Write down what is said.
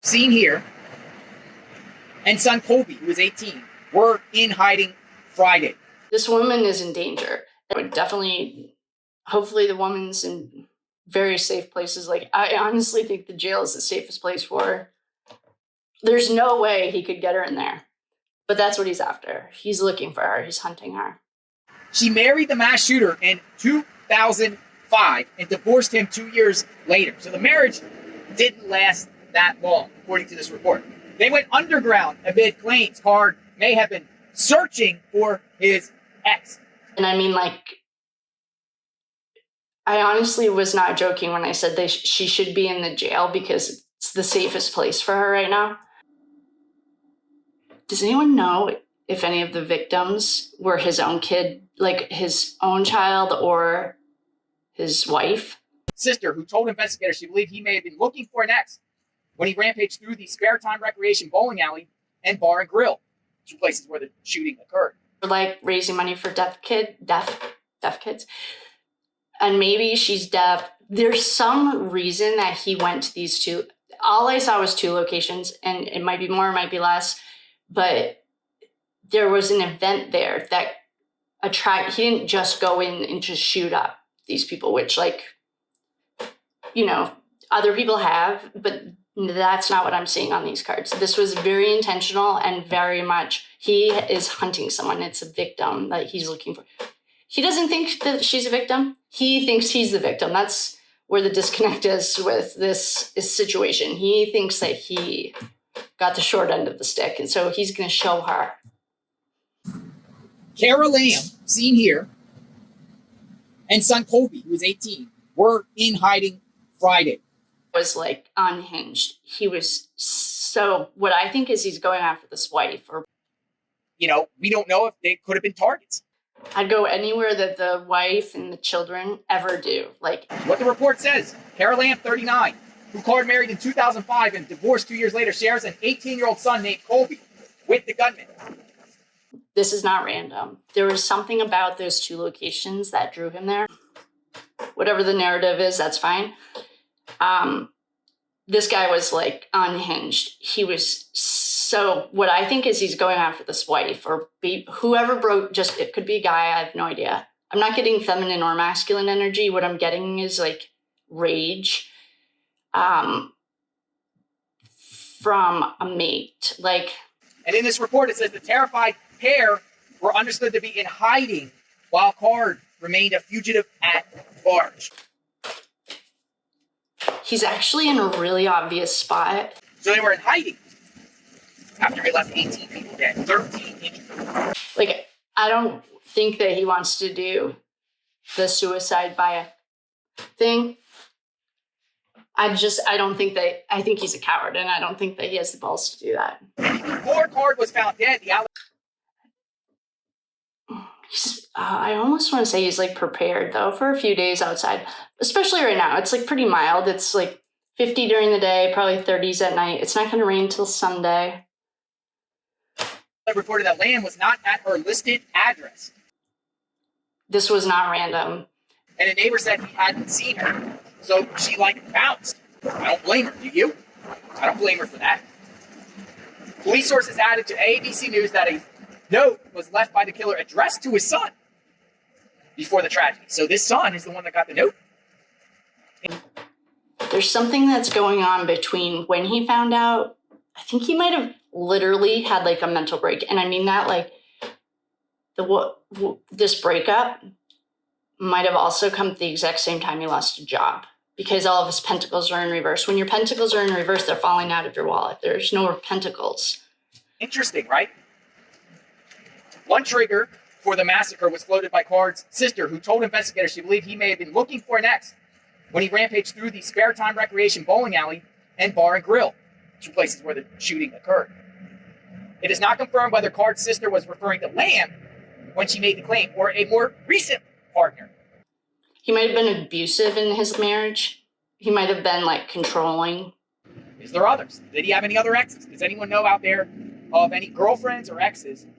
seen here, and son Colby, who was 18, were in hiding Friday. This woman is in danger. I would definitely, hopefully the woman's in very safe places. Like, I honestly think the jail is the safest place for her. There's no way he could get her in there. But that's what he's after. He's looking for her. He's hunting her. She married the mass shooter in 2005 and divorced him 2 years later. So the marriage didn't last that long, according to this report. They went underground amid claims Card may have been searching for his ex. And I mean, like, I honestly was not joking when I said that she should be in the jail because it's the safest place for her right now. Does anyone know if any of the victims were his own kid, like his own child or his wife? Sister, who told investigators she believed he may have been looking for an ex when he rampaged through the spare time recreation bowling alley and bar and grill, two places where the shooting occurred. Like raising money for deaf kids. And maybe she's deaf. There's some reason that he went to these two. All I saw was 2 locations, and it might be more, it might be less. But there was an event there that he didn't just go in and just shoot up these people, which, like, you know, other people have, but that's not what I'm seeing on these cards. This was very intentional and very much, he is hunting someone. It's a victim that he's looking for. He doesn't think that she's a victim. He thinks he's the victim. That's where the disconnect is with this situation. He thinks that he got the short end of the stick, and so he's going to show her. Kara Lamb, seen here, and son Colby, who was 18, were in hiding Friday. Was like unhinged. He was so, what I think is he's going after this wife, or, you know, we don't know if they could have been targets. I'd go anywhere that the wife and the children ever do. Like what the report says, Kara Lamb, 39, who Card married in 2005 and divorced 2 years later, shares an 18-year-old son named Colby with the gunman. This is not random. There was something about those 2 locations that drew him there. Whatever the narrative is, that's fine. This guy was like unhinged. He was so, what I think is he's going after this wife or whoever broke, just, it could be a guy, I have no idea. I'm not getting feminine or masculine energy. What I'm getting is like rage from a mate. Like, and in this report, it says the terrified pair were understood to be in hiding while Card remained a fugitive at large. He's actually in a really obvious spot. So they were in hiding after he left 18 people dead, 13 injured. Like, I don't think that he wants to do the suicide by a thing. I think he's a coward, and I don't think that he has the balls to do that. Before Card was found dead, I almost want to say he's like prepared though for a few days outside, especially right now. It's like pretty mild. It's like 50 during the day, probably 30s at night. It's not going to rain till Sunday. Reported that Lamb was not at her listed address. This was not random. And a neighbor said he hadn't seen her, so she like bounced. I don't blame her, do you? I don't blame her for that. Police sources added to ABC News that a note was left by the killer addressed to his son before the tragedy. So this son is the one that got the note. There's something that's going on between when he found out. I think he might have literally had like a mental break. And I mean that like this breakup might have also come at the exact same time he lost a job, because all of his pentacles are in reverse. When your pentacles are in reverse, they're falling out of your wallet. There's no pentacles. Interesting, right? One trigger for the massacre was floated by Card's sister, who told investigators she believed he may have been looking for an ex when he rampaged through the spare time recreation bowling alley and bar and grill, two places where the shooting occurred. It is not confirmed whether Card's sister was referring to Lamb when she made the claim or a more recent partner. He might have been abusive in his marriage. He might have been like controlling. Is there others? Did he have any other exes? Does anyone know out there of any girlfriends or exes